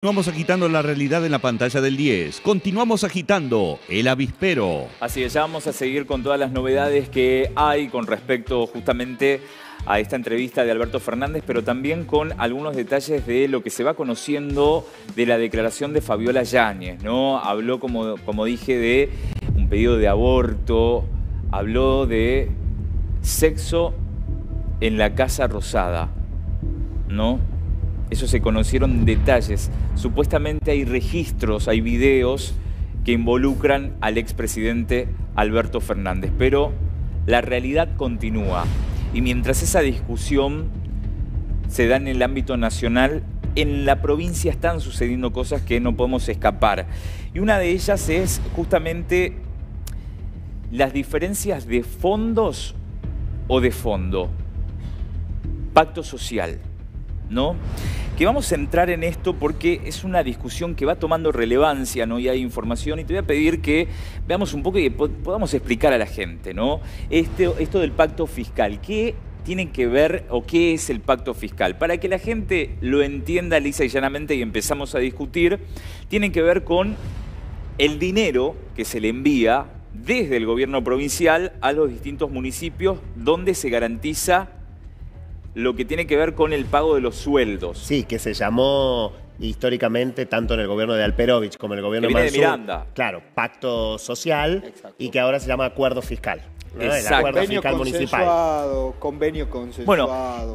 Continuamos agitando la realidad en la pantalla del 10. Continuamos agitando el avispero. Así es, ya vamos a seguir con todas las novedades que hay con respecto justamente a esta entrevista de Alberto Fernández, pero también con algunos detalles de lo que se va conociendo de la declaración de Fabiola Yáñez, ¿no? Habló, como dije, de un pedido de aborto, habló de sexo en la Casa Rosada, ¿no? Eso se conocieron detalles. Supuestamente hay registros, hay videos que involucran al expresidente Alberto Fernández. Pero la realidad continúa. Y mientras esa discusión se da en el ámbito nacional, en la provincia están sucediendo cosas que no podemos escapar. Y una de ellas es justamente las diferencias de fondos o de fondo. Pacto social, ¿no? Que vamos a entrar en esto porque es una discusión que va tomando relevancia, ¿no? Y hay información, y te voy a pedir que veamos un poco y podamos explicar a la gente, ¿no? Esto del pacto fiscal, ¿qué tiene que ver o qué es el pacto fiscal? Para que la gente lo entienda lisa y llanamente y empezamos a discutir, tiene que ver con el dinero que se le envía desde el gobierno provincial a los distintos municipios donde se garantiza lo que tiene que ver con el pago de los sueldos. Sí, que se llamó históricamente, tanto en el gobierno de Alperovich como en el gobierno de Mansur, de Miranda. Claro, pacto social. Exacto. Y que ahora se llama acuerdo fiscal, ¿no? El acuerdo fiscal municipal. Convenio consensuado. Bueno,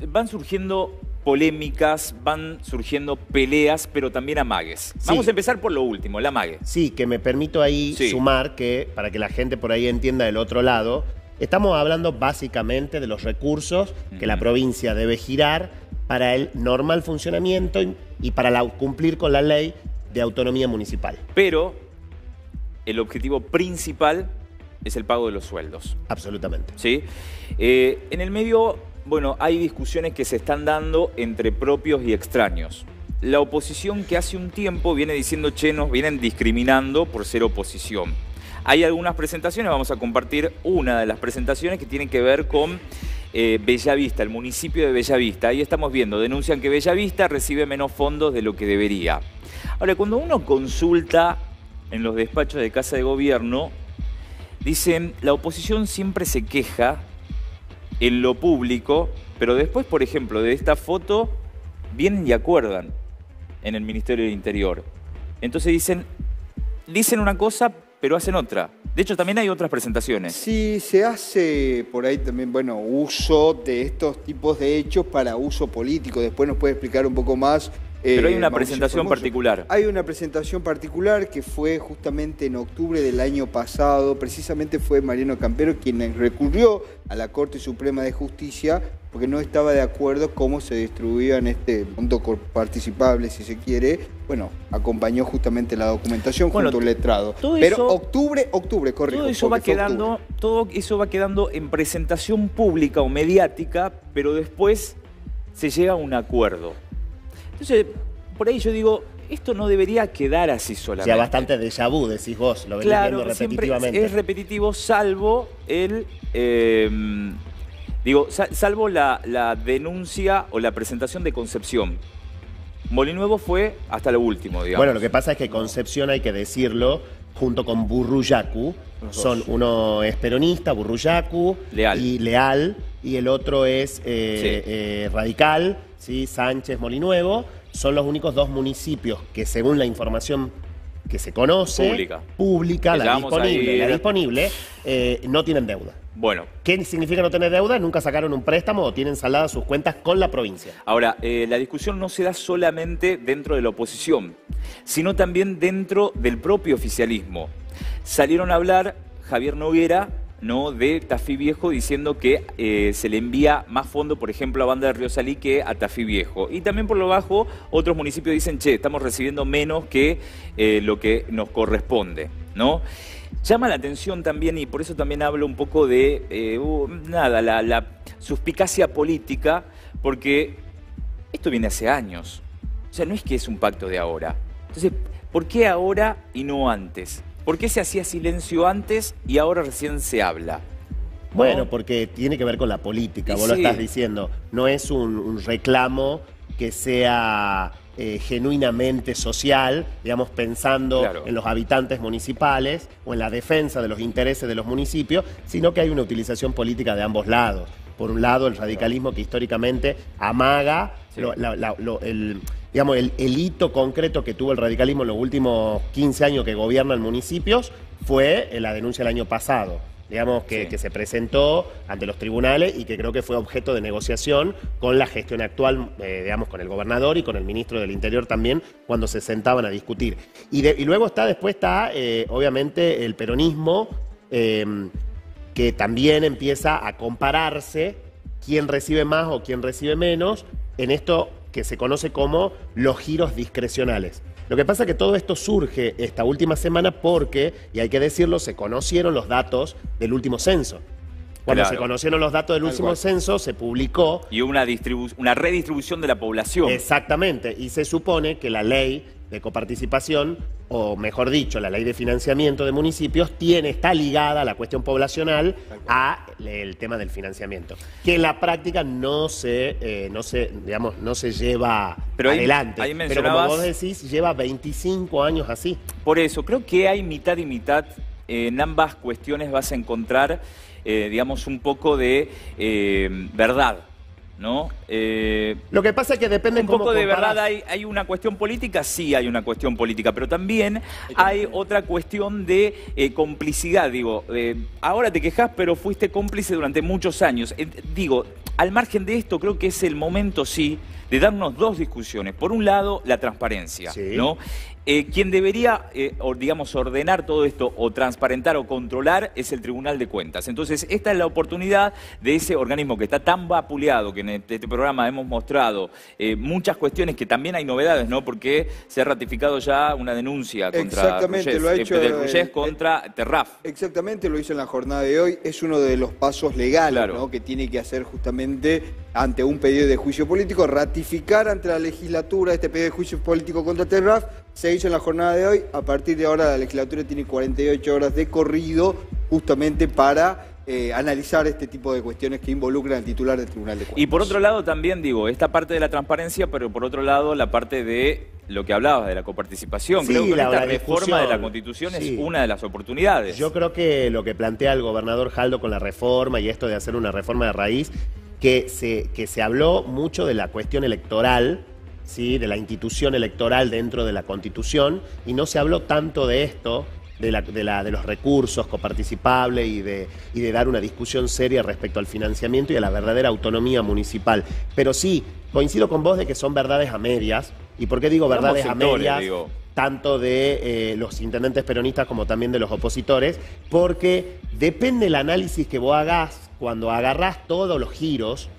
van surgiendo polémicas, van surgiendo peleas, pero también amagues. Sí. Vamos a empezar por lo último, el amague. Sí, que me permito ahí sumar que, para que la gente por ahí entienda del otro lado, estamos hablando básicamente de los recursos que la provincia debe girar para el normal funcionamiento y para cumplir con la ley de autonomía municipal. Pero el objetivo principal es el pago de los sueldos. Absolutamente. ¿Sí? En el medio, bueno, hay discusiones que se están dando entre propios y extraños. La oposición, que hace un tiempo viene diciendo, che, nos vienen discriminando por ser oposición. Hay algunas presentaciones, vamos a compartir una de las presentaciones que tiene que ver con Bellavista, el municipio de Bellavista. Ahí estamos viendo, denuncian que Bellavista recibe menos fondos de lo que debería. Ahora, cuando uno consulta en los despachos de Casa de Gobierno, dicen, la oposición siempre se queja en lo público, pero después, por ejemplo, de esta foto, vienen y acuerdan en el Ministerio del Interior. Entonces dicen una cosa, pero hacen otra. De hecho, también hay otras presentaciones. Sí, se hace por ahí también, bueno, uso de estos tipos de hechos para uso político. Después nos puede explicar un poco más. Pero hay una presentación particular. Hay una presentación particular que fue justamente en octubre del año pasado. Precisamente fue Mariano Campero quien recurrió a la Corte Suprema de Justicia porque no estaba de acuerdo cómo se distribuían este monto participable, si se quiere. Bueno, acompañó justamente la documentación junto al letrado. Pero octubre, correcto. Todo eso va quedando en presentación pública o mediática, pero después se llega a un acuerdo. Entonces, por ahí yo digo, esto no debería quedar así solamente. Ya bastante déjà vu, decís vos, lo venís viendo repetitivamente. Es repetitivo, salvo salvo la denuncia o la presentación de Concepción. Molinuevo fue hasta lo último, digamos. Bueno, lo que pasa es que Concepción, hay que decirlo, junto con Burruyacu, son uno es peronista, Burruyacu, Leal, y el otro es radical, ¿sí? Sánchez, Molinuevo. Son los únicos dos municipios que, según la información que se conoce, pública, la disponible, no tienen deuda. Bueno. ¿Qué significa no tener deuda? Nunca sacaron un préstamo o tienen saldadas sus cuentas con la provincia. Ahora, la discusión no se da solamente dentro de la oposición, sino también dentro del propio oficialismo. Salieron a hablar Javier Noguera, ¿no?, de Tafí Viejo, diciendo que se le envía más fondo, por ejemplo, a Banda de Río Salí que a Tafí Viejo. Y también por lo bajo, otros municipios dicen, che, estamos recibiendo menos que lo que nos corresponde, ¿no? Llama la atención también, y por eso también hablo un poco de, la suspicacia política, porque esto viene hace años. O sea, no es que es un pacto de ahora. Entonces, ¿por qué ahora y no antes? ¿Por qué se hacía silencio antes y ahora recién se habla? Bueno, porque tiene que ver con la política, vos lo estás diciendo. No es un reclamo que sea genuinamente social, digamos, pensando en los habitantes municipales o en la defensa de los intereses de los municipios, sino que hay una utilización política de ambos lados. Por un lado, el radicalismo que históricamente amaga el hito concreto que tuvo el radicalismo en los últimos 15 años que gobiernan municipios fue la denuncia del año pasado. Digamos, que se presentó ante los tribunales y que creo que fue objeto de negociación con la gestión actual, digamos, con el gobernador y con el ministro del Interior también, cuando se sentaban a discutir. Y luego después está obviamente, el peronismo, que también empieza a compararse quién recibe más o quién recibe menos en esto que se conoce como los giros discrecionales. Lo que pasa es que todo esto surge esta última semana porque, y hay que decirlo, se conocieron los datos del último censo. Cuando se conocieron los datos del último censo, se publicó... Y una redistribución de la población. Exactamente, y se supone que la ley de coparticipación, o mejor dicho, la ley de financiamiento de municipios, está ligada a la cuestión poblacional al tema del financiamiento, que en la práctica no se lleva adelante. Ahí pero como vos decís, lleva 25 años así. Por eso, creo que hay mitad y mitad. En ambas cuestiones vas a encontrar, digamos, un poco de verdad, ¿no? Lo que pasa es que depende cómo comparás. Un poco de verdad, hay una cuestión política, sí hay una cuestión política, pero también hay otra cuestión de complicidad, digo, ahora te quejas, pero fuiste cómplice durante muchos años. Digo, al margen de esto, creo que es el momento, sí, de darnos dos discusiones. Por un lado, la transparencia, ¿no? Quien debería, digamos, ordenar todo esto o transparentar o controlar es el Tribunal de Cuentas. Entonces, esta es la oportunidad de ese organismo que está tan vapuleado, que en este programa hemos mostrado muchas cuestiones que también hay novedades, ¿no? Porque se ha ratificado ya una denuncia contra Rullés contra Terraf. Exactamente, lo hizo en la jornada de hoy. Es uno de los pasos legales, ¿no? Que tiene que hacer justamente ante un pedido de juicio político, ratificar ante la legislatura este pedido de juicio político contra Terraf. Se hizo en la jornada de hoy. A partir de ahora la legislatura tiene 48 horas de corrido justamente para analizar este tipo de cuestiones que involucran al titular del Tribunal de Cuentas. Y por otro lado también, digo, esta parte de la transparencia, pero por otro lado la parte de lo que hablabas, de la coparticipación. Sí, creo que esta reforma de la Constitución es una de las oportunidades. Yo creo que lo que plantea el gobernador Jaldo con la reforma y esto de hacer una reforma de raíz, que se habló mucho de la cuestión electoral, ¿sí? De la institución electoral dentro de la Constitución, y no se habló tanto de esto, de los recursos coparticipables y de dar una discusión seria respecto al financiamiento y a la verdadera autonomía municipal. Pero sí, coincido con vos de que son verdades a medias. ¿Y por qué digo verdades a medias? Tanto de los intendentes peronistas como también de los opositores, porque depende el análisis que vos hagas cuando agarrás todos los giros,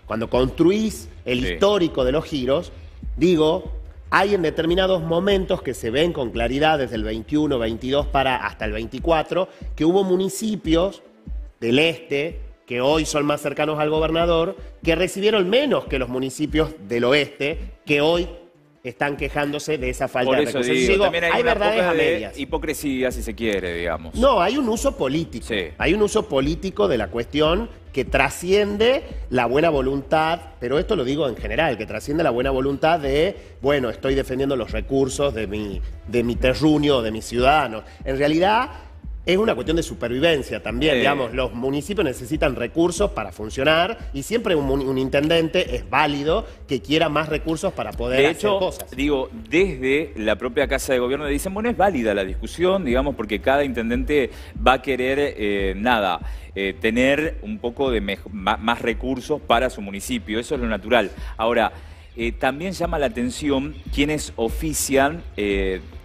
cuando construís el histórico de los giros. Digo, hay en determinados momentos que se ven con claridad desde el 21, 22 hasta el 24, que hubo municipios del este, que hoy son más cercanos al gobernador, que recibieron menos que los municipios del oeste, que hoy están quejándose de esa falta de recursos. Digo, también hay verdades a medias. Hipocresía, si se quiere, digamos. No, hay un uso político. Sí. Hay un uso político de la cuestión que trasciende la buena voluntad, pero esto lo digo en general, que trasciende la buena voluntad de, bueno, estoy defendiendo los recursos de mi terruño, de mis ciudadanos. En realidad es una cuestión de supervivencia también, digamos, los municipios necesitan recursos para funcionar y siempre un intendente es válido que quiera más recursos para poder hacer cosas. Digo, desde la propia Casa de Gobierno dicen, bueno, es válida la discusión, digamos, porque cada intendente va a querer, tener un poco de más recursos para su municipio, eso es lo natural. Ahora, también llama la atención quienes ofician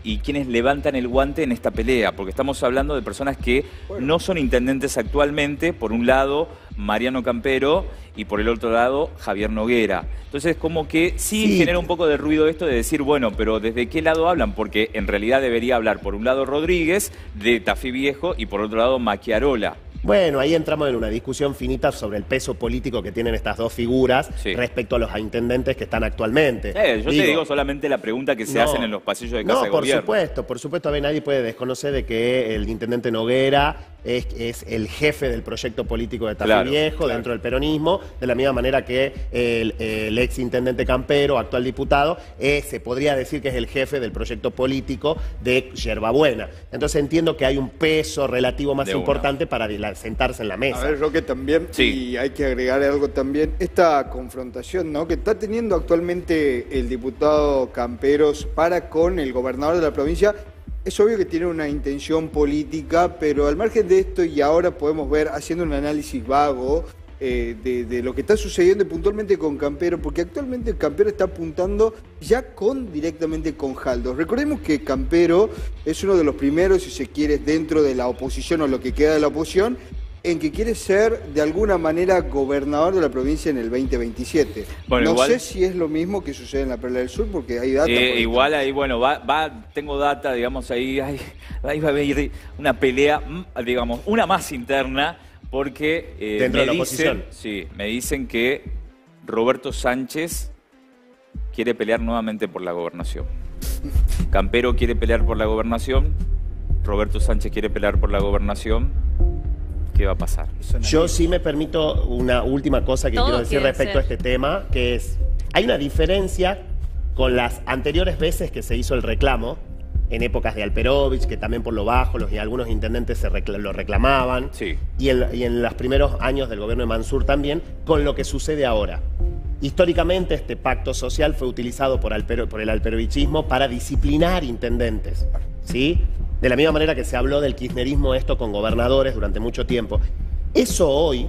y quienes levantan el guante en esta pelea, porque estamos hablando de personas que no son intendentes actualmente, por un lado Mariano Campero y por el otro lado Javier Noguera. Entonces como que sí genera un poco de ruido esto de decir, bueno, pero ¿desde qué lado hablan? Porque en realidad debería hablar por un lado Rodríguez, de Tafí Viejo, y por otro lado Macchiarola. Bueno, ahí entramos en una discusión finita sobre el peso político que tienen estas dos figuras respecto a los intendentes que están actualmente. Yo te digo solamente la pregunta que se hacen en los pasillos de Casa de Gobierno. Por supuesto, nadie puede desconocer de que el intendente Noguera es el jefe del proyecto político de Tafí Viejo dentro del peronismo, de la misma manera que el ex intendente Campero, actual diputado, se podría decir que es el jefe del proyecto político de Yerbabuena. Entonces entiendo que hay un peso relativo más importante para sentarse en la mesa. A ver, Roque, también, y hay que agregar algo también, esta confrontación, ¿no?, que está teniendo actualmente el diputado Camperos para con el gobernador de la provincia. Es obvio que tiene una intención política, pero al margen de esto, y ahora podemos ver, haciendo un análisis vago de lo que está sucediendo puntualmente con Campero, porque actualmente Campero está apuntando ya directamente con Jaldos. Recordemos que Campero es uno de los primeros, si se quiere, dentro de la oposición o lo que queda de la oposición, en que quiere ser de alguna manera gobernador de la provincia en el 2027. Bueno, no sé si es lo mismo que sucede en la Perla del Sur, porque hay data. Igual ahí, bueno, tengo data, digamos, ahí va a haber una pelea, digamos, una más interna, porque dentro de la oposición. Sí, me dicen que Roberto Sánchez quiere pelear nuevamente por la gobernación. Campero quiere pelear por la gobernación, Roberto Sánchez quiere pelear por la gobernación. ¿Qué va a pasar? Yo sí me permito una última cosa que quiero decir respecto a este tema, que es, hay una diferencia con las anteriores veces que se hizo el reclamo, en épocas de Alperovich, que también por lo bajo y algunos intendentes lo reclamaban, y en los primeros años del gobierno de Mansur también, con lo que sucede ahora. Históricamente este pacto social fue utilizado por el alperovichismo para disciplinar intendentes, ¿sí? De la misma manera que se habló del kirchnerismo esto con gobernadores durante mucho tiempo. Eso hoy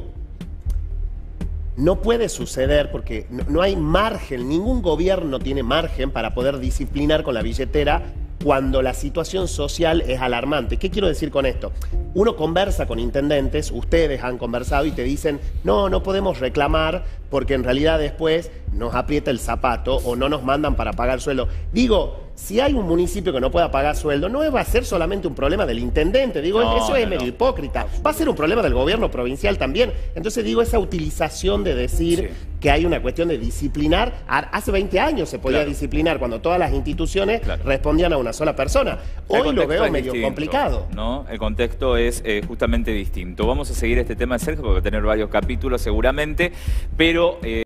no puede suceder porque no hay margen, ningún gobierno tiene margen para poder disciplinar con la billetera cuando la situación social es alarmante. ¿Qué quiero decir con esto? Uno conversa con intendentes, ustedes han conversado y te dicen, no podemos reclamar porque en realidad después nos aprieta el zapato o no nos mandan para pagar sueldo. Digo, si hay un municipio que no pueda pagar sueldo, no va a ser solamente un problema del intendente. Digo, eso es medio hipócrita. Va a ser un problema del gobierno provincial también. Entonces digo, esa utilización de decir que hay una cuestión de disciplinar. Hace 20 años se podía disciplinar cuando todas las instituciones respondían a una sola persona. Hoy lo veo medio complicado. ¿No? El contexto es justamente distinto. Vamos a seguir este tema de Sergio porque va a tener varios capítulos seguramente, pero...